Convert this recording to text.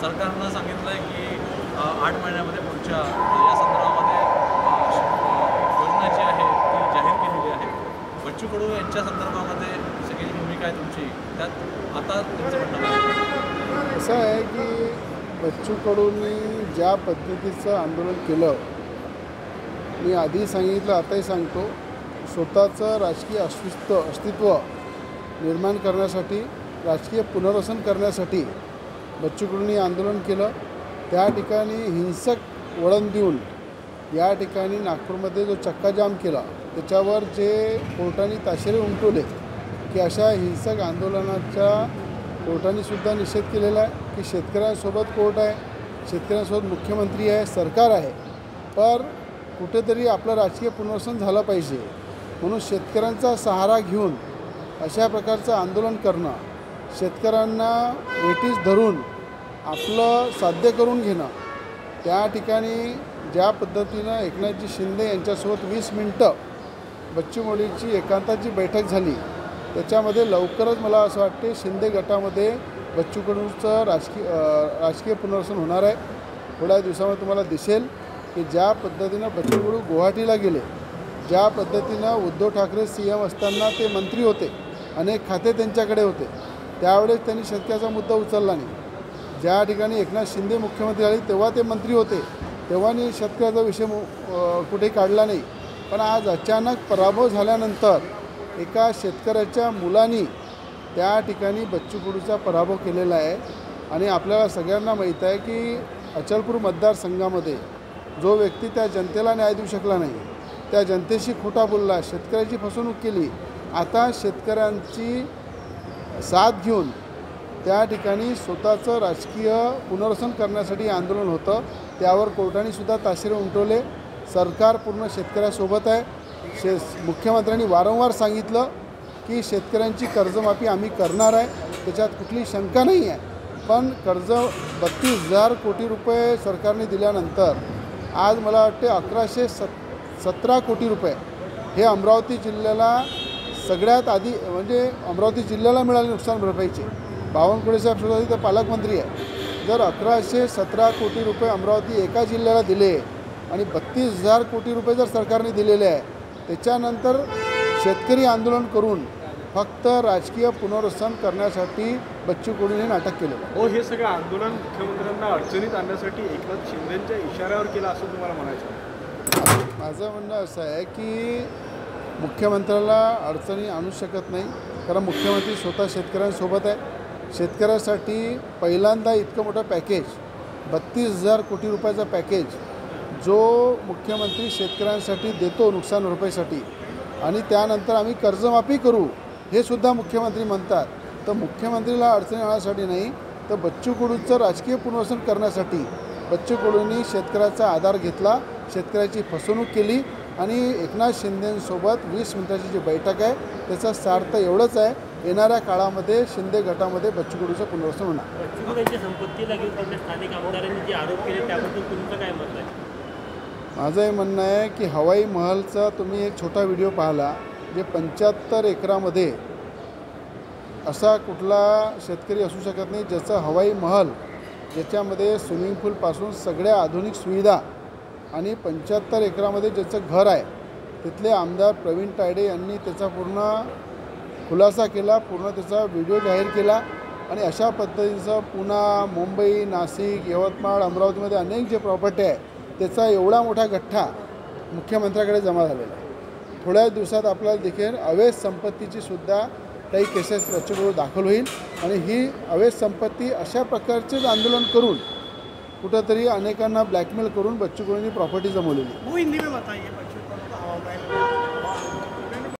सरकारनं सांगितलं आहे की 8 महिन्यामध्ये पुढच्या या संदर्भामध्ये योजना जी आहे ती जाहीर केलेली आहे। बच्चू कडू यांच्या संदर्भामध्ये सगळी भूमिका आहे तुमची, त्यात आता तुमचं म्हणणं काय? असं आहे की बच्चू कडूंनी ज्या पद्धतीचं आंदोलन केलं, मी आधी सांगितलं आताही सांगतो, स्वतःचं राजकीय अस्तित्व निर्माण करण्यासाठी, राजकीय पुनर्वसन करण्यासाठी बच्चू कडूंनी आंदोलन केलं। त्या ठिकाणी हिंसक वळण देऊन या ठिकाणी नागपूरमध्ये जो चक्काजाम केला, त्याच्यावर जे कोर्टाने ताशेरे उमटवले की अशा हिंसक आंदोलनाच्या कोर्टानेसुद्धा निषेध केलेला आहे की शेतकऱ्यांसोबत कोर्ट आहे, शेतकऱ्यांसोबत मुख्यमंत्री आहे, सरकार आहे, पर कुठेतरी आपलं राजकीय पुनर्वसन झालं पाहिजे। म्हणून शेतकऱ्यांचा सहारा घेऊन अशा प्रकारचं आंदोलन करणं, शेतकऱ्यांना वेठीस धरून आपलं साध्य करून घेणं, त्या ठिकाणी ज्या पद्धतीनं एकनाथजी शिंदे यांच्यासोबत 20 मिनटं बच्चू कडूंची एकांताची बैठक झाली, त्याच्यामध्ये लवकरच मला असं वाटते शिंदे गटामध्ये बच्चू कडूंचं राजकीय पुनर्वसन होणार आहे। थोड्या दिवसामध्ये तुम्हाला दिसेल की ज्या पद्धतीनं बच्चू कडू गुवाहाटीला गेले, ज्या पद्धतीनं उद्धव ठाकरे CM असताना ते मंत्री होते, अनेक खाते त्यांच्याकडे होते, त्यावेळेस त्यांनी शेतकऱ्याचा मुद्दा उचलला नाही। ज्या ठिकाणी एकनाथ शिंदे मुख्यमंत्री झाले तेव्हा ते मंत्री होते, तेव्हानी शेतकऱ्याचा विषय कुठे काढला नाही। पण आज अचानक पराभव झाल्यानंतर एका शेतकऱ्याच्या मुलांनी त्या ठिकाणी बच्चू कडूचा पराभव केलेला आहे। आणि आपल्याला सगळ्यांना माहीत आहे की अचलपूर मतदारसंघामध्ये जो व्यक्ती त्या जनतेला न्याय देऊ शकला नाही, त्या जनतेशी खोटा बोलला, शेतकऱ्याची फसवणूक केली, आता शेतकऱ्यांची साथ घेऊन त्या ठिकाणी स्वतःचं राजकीय पुनर्वसन करण्यासाठी आंदोलन होतं, त्यावर कोर्टानेसुद्धा ताशेरे उमटवले। सरकार पूर्ण शेतकऱ्यासोबत आहे। मुख्यमंत्र्यांनी वारंवार सांगितलं की शेतकऱ्यांची कर्जमाफी आम्ही करणार आहे, त्याच्यात कुठली शंका नाही आहे। पण कर्ज 32,000 कोटी रुपये सरकारने दिल्यानंतर आज मला वाटते 1117 कोटी रुपये हे अमरावती जिल्ह्याला सगळ्यात आधी, म्हणजे अमरावती जिल्ह्याला मिळाले नुकसान भरपाईचे। बावनकुळे साहेब सुद्धा तिथे पालकमंत्री आहे। जर 1117 कोटी रुपये अमरावती एका जिल्ह्याला दिले आणि 32,000 कोटी रुपये जर सरकारने दिलेले आहे, त्याच्यानंतर शेतकरी आंदोलन करून फक्त राजकीय पुनर्वसन करण्यासाठी बच्चू कडूंनी नाटक केलं। हो, हे सगळं आंदोलन मुख्यमंत्र्यांना अडचणीत आणण्यासाठी एकनाथ शिंदेंच्या इशाऱ्यावर केलं असं तुम्हाला म्हणायचं? माझं म्हणणं असं आहे की मुख्यमंत्र्याला अडचणी आणू शकत नाही, कारण मुख्यमंत्री स्वतः शेतकऱ्यांसोबत आहे। शेतकऱ्यासाठी पहिल्यांदा इतकं मोठं पॅकेज, 32,000 कोटी रुपयाचा पॅकेज जो मुख्यमंत्री शेतकऱ्यांसाठी देतो नुकसान भरपाईसाठी, आणि त्यानंतर आम्ही कर्जमाफी करू हे सुद्धा मुख्यमंत्री म्हणतात। तर मुख्यमंत्रीला अडचणी आणण्यासाठी नाही, तर बच्चू कडूंचं राजकीय पुनर्वसन करण्यासाठी बच्चू कडूंनी शेतकऱ्याचा आधार घेतला, शेतकऱ्याची फसवणूक केली आणि एकनाथ शिंदेंसोबत 20 मिनिटाची जी बैठक आहे त्याचा सार्थ एवढंच आहे, येणाऱ्या काळामध्ये शिंदे गटामध्ये बच्चू कडूचं पुनर्वसन होणार। बच्चू कडू यांच्या संपत्तीला घेऊन स्थानिक आमदारांनी जे आरोप केले त्याबद्दल तुमचं काय मत आहे? माझं हे म्हणणं आहे की हवाई महलचा तुम्ही एक छोटा व्हिडिओ पाहिला, जे 75 एकरामध्ये असा कुठला शेतकरी असू शकत नाही ज्याचं हवाई महल, ज्याच्यामध्ये स्विमिंग पूलपासून सगळ्या आधुनिक सुविधा, आणि 75 एकरामध्ये ज्याचं घर आहे, तिथले आमदार प्रवीण तायडे यांनी त्याचा पूर्ण खुलासा केला, पूर्ण त्याचा व्हिडिओ जाहीर केला। आणि अशा पद्धतीचं पुणे, मुंबई, नाशिक, यवतमाळ, अमरावतीमध्ये अनेक जे प्रॉपर्टी आहे त्याचा एवढा मोठा गठ्ठा मुख्यमंत्र्याकडे जमा झालेला आहे। थोड्या दिवसात आपल्याला दिसेल अवैध संपत्तीची सुद्धा काही केसेस बच्चू कडू दाखल होईल, आणि ही अवैध संपत्ती अशा प्रकारचेच आंदोलन करून कुठंतरी अनेकांना ब्लॅकमेल करून बच्चू कडूंनी प्रॉपर्टी जमवलेली।